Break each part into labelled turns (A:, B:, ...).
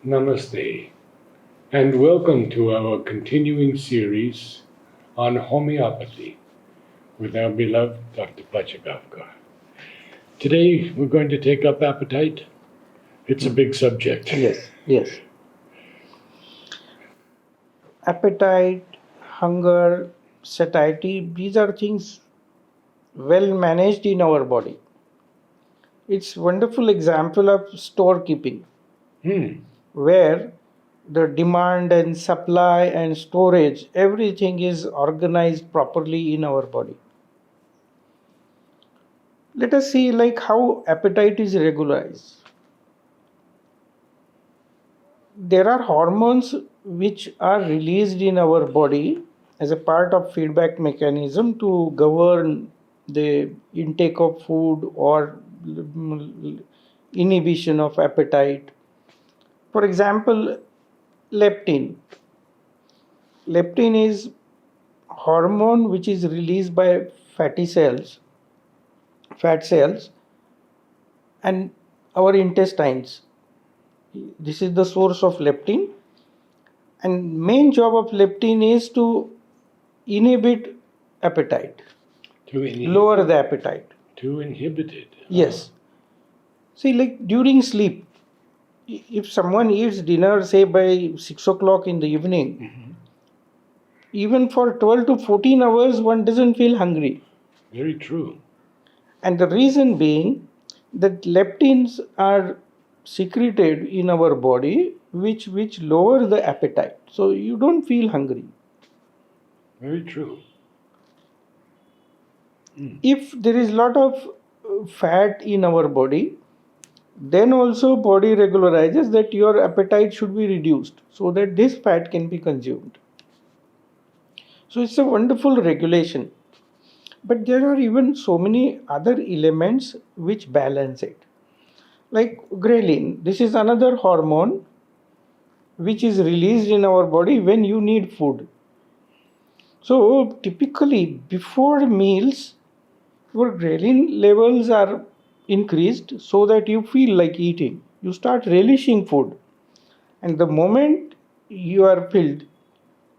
A: Namaste, and welcome to our continuing series on homeopathy with our beloved Dr. Pachegaonkar. Today we're going to take up appetite. It's a big subject.
B: Yes. Appetite, hunger, satiety, these are things well managed in our body. It's wonderful example of storekeeping, where the demand and supply and storage, everything is organized properly in our body. Let us see how appetite is regularized. There are hormones which are released in our body as a part of feedback mechanism to govern the intake of food or inhibition of appetite. For example, leptin. Leptin is hormone which is released by fat cells, and our intestines. This is the source of leptin, and main job of leptin is to inhibit appetite, lower the appetite.
A: To inhibit it.
B: Yes. See, during sleep, if someone eats dinner, say by 6 o'clock in the evening, even for 12 to 14 hours, one doesn't feel hungry.
A: Very true.
B: And the reason being that leptins are secreted in our body which lower the appetite. So you don't feel hungry.
A: Very true.
B: If there is a lot of fat in our body, then also body regularizes that your appetite should be reduced so that this fat can be consumed. So it's a wonderful regulation. But there are even so many other elements which balance it. Like ghrelin, this is another hormone which is released in our body when you need food. So typically before meals, your ghrelin levels are increased so that you feel like eating. You start relishing food. And the moment you are filled,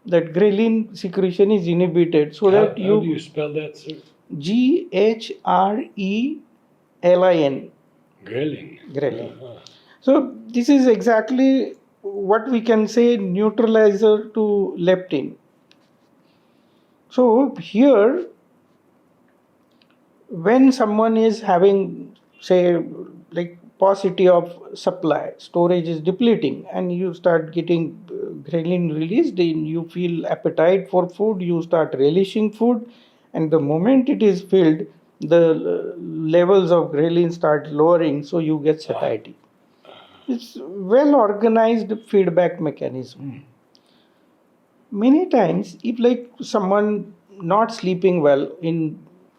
B: that ghrelin secretion is inhibited so that
A: How do you spell that, sir?
B: Ghrelin.
A: Ghrelin.
B: So this is exactly what we can say neutralizer to leptin. So here, when someone is having, say, like paucity of supply, storage is depleting, and you start getting ghrelin released, then you feel appetite for food, you start relishing food, and the moment it is filled, the levels of ghrelin start lowering, so you get satiety. It's well organized feedback mechanism. Many times, if someone not sleeping well,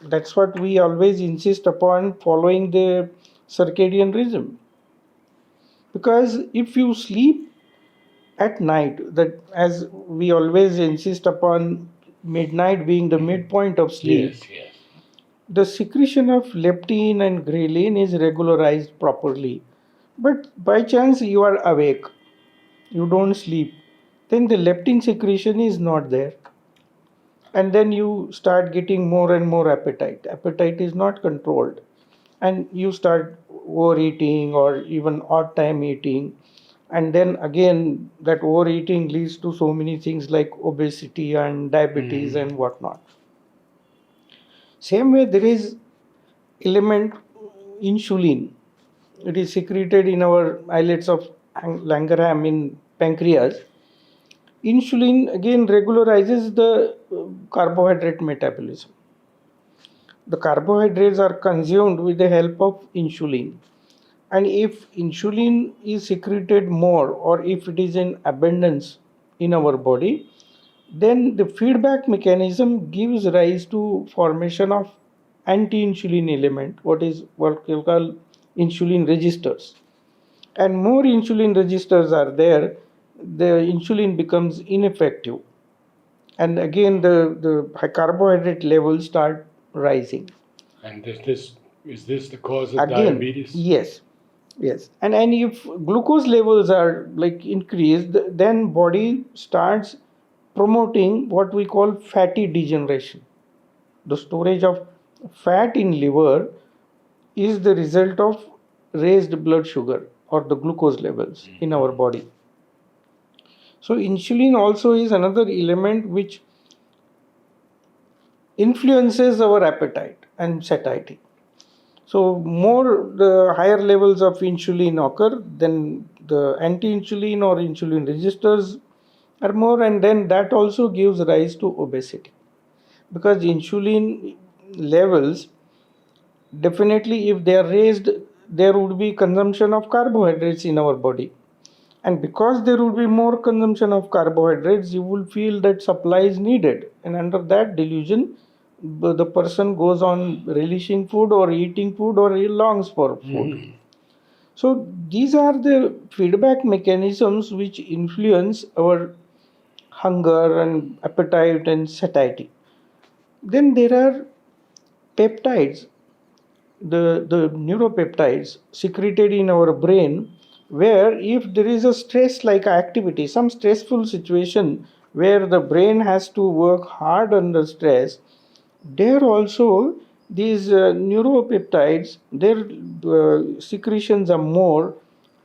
B: that's what we always insist upon, following the circadian rhythm. Because if you sleep at night, that as we always insist upon midnight being the midpoint of sleep,
A: Yes.
B: the secretion of leptin and ghrelin is regularized properly. But by chance you are awake, you don't sleep, then the leptin secretion is not there. And then you start getting more and more appetite. Appetite is not controlled. And you start overeating or even odd time eating. And then again, that overeating leads to so many things like obesity and diabetes and whatnot. Same way, there is element insulin. It is secreted in our islets of Langerhans in pancreas. Insulin again regularizes the carbohydrate metabolism. The carbohydrates are consumed with the help of insulin. And if insulin is secreted more or if it is in abundance in our body, then the feedback mechanism gives rise to formation of anti-insulin element, what we call insulin resistors. And more insulin resistors are there, the insulin becomes ineffective. And again, the carbohydrate levels start rising.
A: And is this the cause of
B: Again,
A: diabetes?
B: yes. Yes, and if glucose levels are like increased, then body starts promoting what we call fatty degeneration. The storage of fat in liver is the result of raised blood sugar or the glucose levels in our body. So insulin also is another element which influences our appetite and satiety. So more the higher levels of insulin occur, then the anti-insulin or insulin resistors are more, and then that also gives rise to obesity. Because insulin levels, definitely if they are raised, there would be consumption of carbohydrates in our body. And because there would be more consumption of carbohydrates, you will feel that supply is needed. And under that delusion, the person goes on relishing food or eating food or he longs for food. So these are the feedback mechanisms which influence our hunger and appetite and satiety. Then there are peptides, the neuropeptides secreted in our brain, where if there is a stress like activity, some stressful situation where the brain has to work hard under stress, there also these neuropeptides, their secretions are more,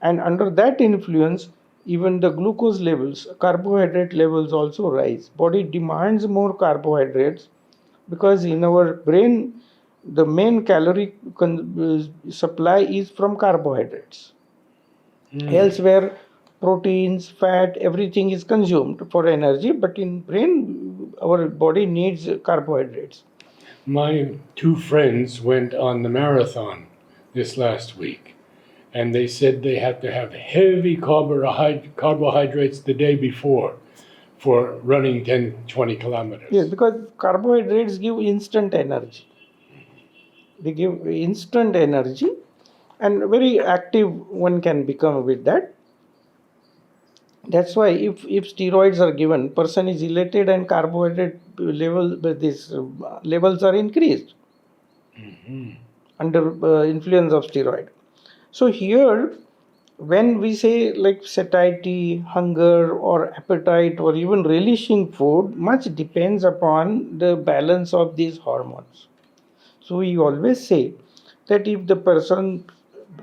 B: and under that influence even the glucose levels, carbohydrate levels also rise. Body demands more carbohydrates because in our brain the main calorie supply is from carbohydrates. Elsewhere proteins, fat, everything is consumed for energy, but in brain our body needs carbohydrates.
A: My two friends went on the marathon this last week, and they said they had to have heavy carbohydrates the day before for running 10, 20 kilometers.
B: Yes, because carbohydrates give instant energy. They give instant energy, and very active one can become with that. That's why if steroids are given, person is elated and carbohydrate level, these levels are increased under influence of steroid. So here, when we say like satiety, hunger, or appetite, or even relishing food, much depends upon the balance of these hormones. So we always say that if the person,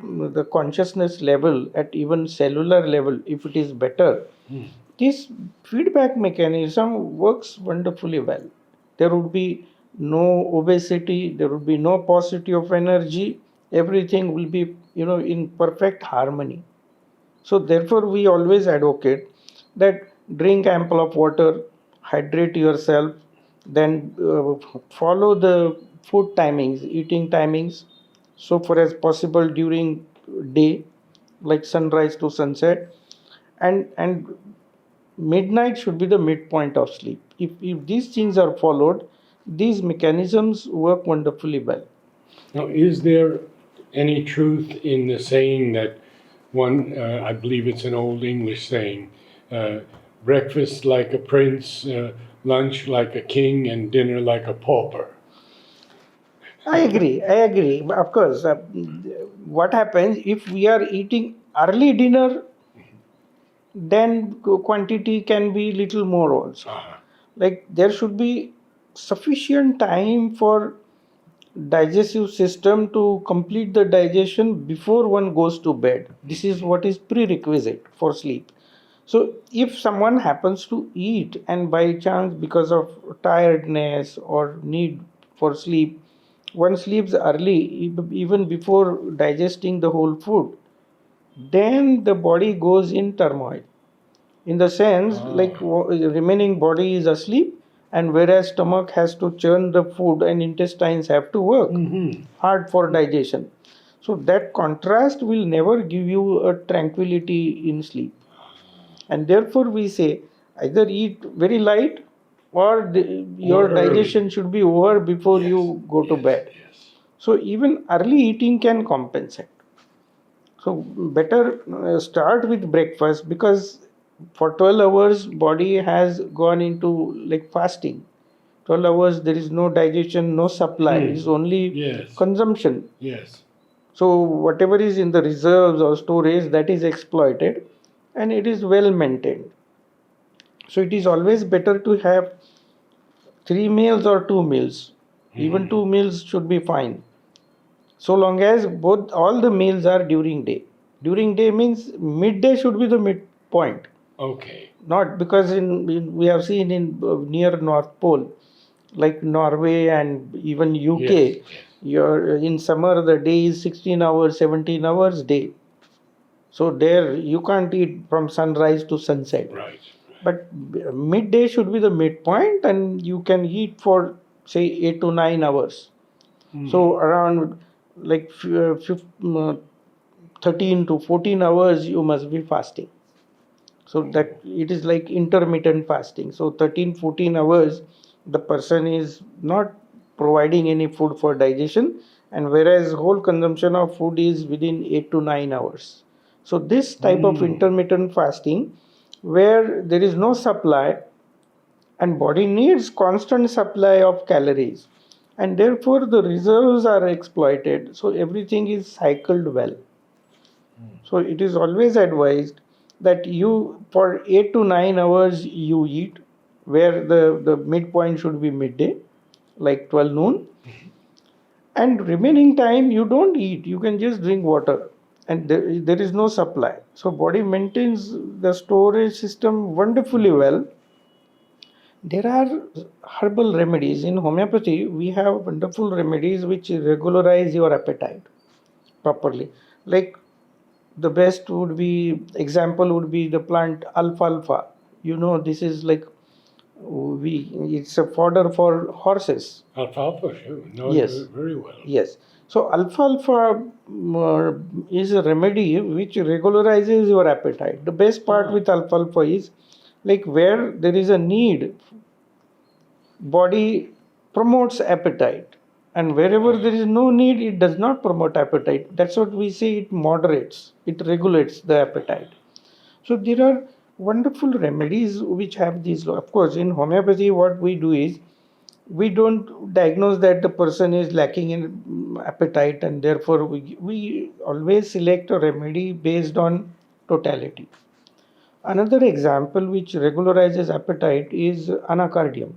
B: the consciousness level at even cellular level, if it is better, this feedback mechanism works wonderfully well. There would be no obesity, there would be no paucity of energy, everything will be, in perfect harmony. So therefore we always advocate that drink ample of water, hydrate yourself, then follow the food timings, eating timings, so far as possible during day, like sunrise to sunset, and midnight should be the midpoint of sleep. If these things are followed, these mechanisms work wonderfully well.
A: Now, is there any truth in the saying that I believe it's an old English saying, uh, breakfast like a prince, lunch like a king, and dinner like a pauper?
B: I agree. Of course, what happens if we are eating early dinner, then quantity can be little more also. Like there should be sufficient time for digestive system to complete the digestion before one goes to bed. This is what is prerequisite for sleep. So if someone happens to eat and by chance because of tiredness or need for sleep, one sleeps early even before digesting the whole food, then the body goes in turmoil. In the sense, like remaining body is asleep, and whereas stomach has to churn the food and intestines have to work hard for digestion. So that contrast will never give you a tranquility in sleep. And therefore we say either eat very light or your digestion should be over before you go to bed. So even early eating can compensate. So better start with breakfast, because for 12 hours body has gone into like fasting. 12 hours there is no digestion, no supply, it is only consumption.
A: Yes.
B: So whatever is in the reserves or storage, that is exploited, and it is well maintained. So it is always better to have 3 meals or 2 meals. Even 2 meals should be fine, so long as both all the meals are during day. During day means midday should be the midpoint.
A: Okay.
B: Not because we have seen in near North Pole, like Norway and even UK,
A: Yes, yes.
B: you're in summer the day is 16 hours, 17 hours day. So there you can't eat from sunrise to sunset.
A: Right.
B: But midday should be the midpoint, and you can eat for say 8 to 9 hours. So around like 13 to 14 hours you must be fasting. So that it is like intermittent fasting. So 13 14 hours the person is not providing any food for digestion, and whereas whole consumption of food is within 8 to 9 hours. So this type of intermittent fasting, where there is no supply and body needs constant supply of calories, and therefore the reserves are exploited, so everything is cycled well. So it is always advised that you for 8 to 9 hours you eat, where the midpoint should be midday, like 12 noon, and remaining time you don't eat, you can just drink water, and there is no supply. So body maintains the storage system wonderfully well. There are herbal remedies in homeopathy. We have wonderful remedies which regularize your appetite properly. Like the best would be example would be the plant alfalfa. You know, this is like we it's a fodder for horses.
A: Alfalfa, sure. No,
B: Yes.
A: very well.
B: Yes. So alfalfa is a remedy which regularizes your appetite. The best part with alfalfa is like where there is a need, body promotes appetite, and wherever there is no need it does not promote appetite. That's what we say, it moderates, it regulates the appetite. So there are wonderful remedies which have these. Of course, in homeopathy what we do is we don't diagnose that the person is lacking in appetite, and therefore we always select a remedy based on totality. Another example which regularizes appetite is anacardium.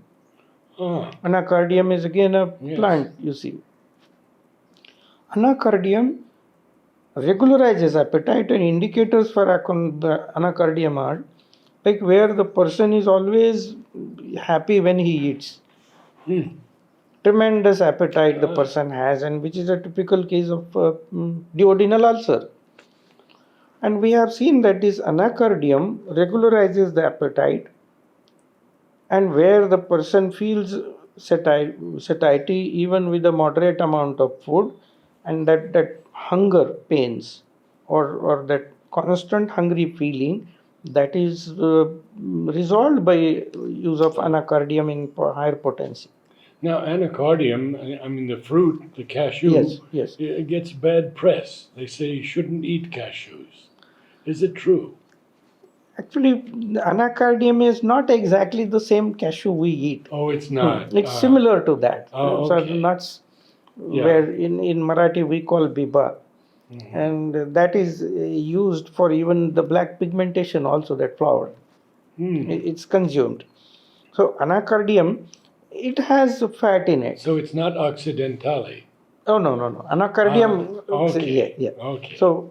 B: Anacardium is again a plant, you see. Anacardium regularizes appetite, and indicators for anacardium are like where the person is always happy when he eats. Tremendous appetite the person has, and which is a typical case of duodenal ulcer. And we have seen that this anacardium regularizes the appetite, and where the person feels satiety even with a moderate amount of food, and that hunger pains, or that constant hungry feeling, that is resolved by use of anacardium in higher potency.
A: Now, anacardium, I mean the fruit, the cashew,
B: Yes.
A: it gets bad press. They say you shouldn't eat cashews. Is it true?
B: Actually, anacardium is not exactly the same cashew we eat.
A: Oh, it's not.
B: It's similar to that.
A: Oh,
B: So
A: okay.
B: nuts, where in Marathi we call biba, and that is used for even the black pigmentation also, that flower. It's consumed. So anacardium, it has fat in it.
A: So it's not occidentale.
B: Oh, no. Anacardium,
A: Okay.
B: yeah.
A: Okay.
B: So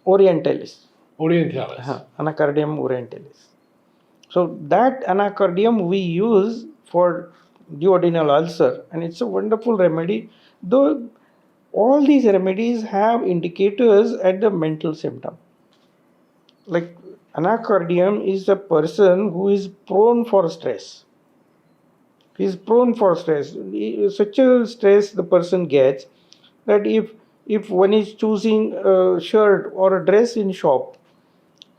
B: orientalis.
A: Orientalis.
B: Anacardium orientalis. So that anacardium we use for duodenal ulcer, and it's a wonderful remedy. Though all these remedies have indicators at the mental symptom. Like anacardium is a person who is prone for stress. He is prone for stress. Such a stress the person gets that if one is choosing a shirt or a dress in shop,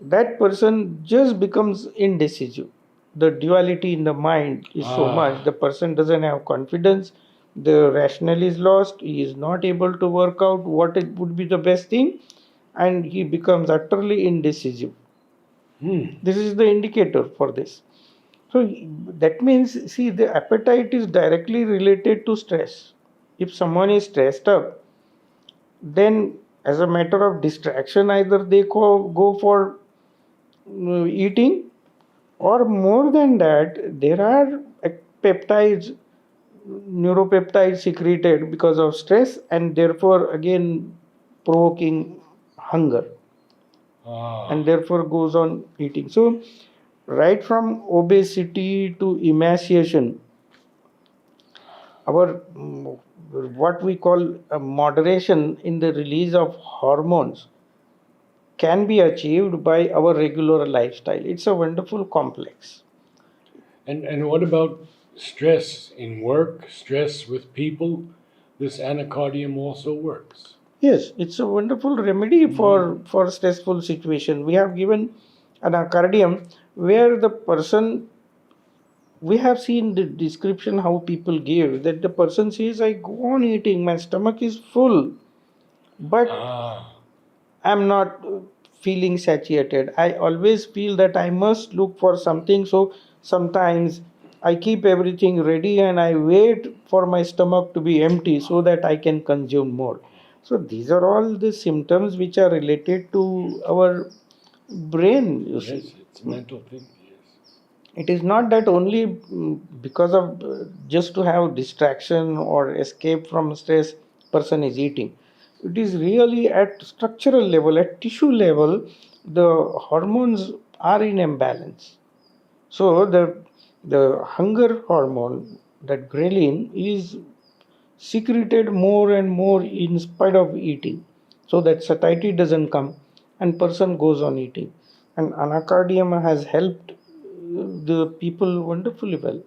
B: that person just becomes indecisive. The duality in the mind is so much, the person doesn't have confidence, the rationale is lost, he is not able to work out what it would be the best thing, and he becomes utterly indecisive. This is the indicator for this. So that means, see, the appetite is directly related to stress. If someone is stressed up, then as a matter of distraction, either they go for eating, or more than that, there are peptides, neuropeptides secreted because of stress, and therefore again provoking hunger, and therefore goes on eating. So right from obesity to emaciation, our what we call a moderation in the release of hormones can be achieved by our regular lifestyle. It's a wonderful complex.
A: And what about stress in work, stress with people? This anacardium also works.
B: Yes, it's a wonderful remedy for stressful situation. We have given an accordion where the person, we have seen the description how people give that the person says, I go on eating, my stomach is full, but
A: Ah,
B: I'm not feeling satiated. I always feel that I must look for something. So sometimes I keep everything ready and I wait for my stomach to be empty so that I can consume more. So these are all the symptoms which are related to our brain, you see.
A: yes, it's a mental thing. Yes.
B: It is not that only because of just to have distraction or escape from stress person is eating. It is really at structural level, at tissue level, the hormones are in imbalance. So the hunger hormone, that ghrelin, is secreted more and more in spite of eating, so that satiety doesn't come and person goes on eating. And anacardium has helped the people wonderfully well.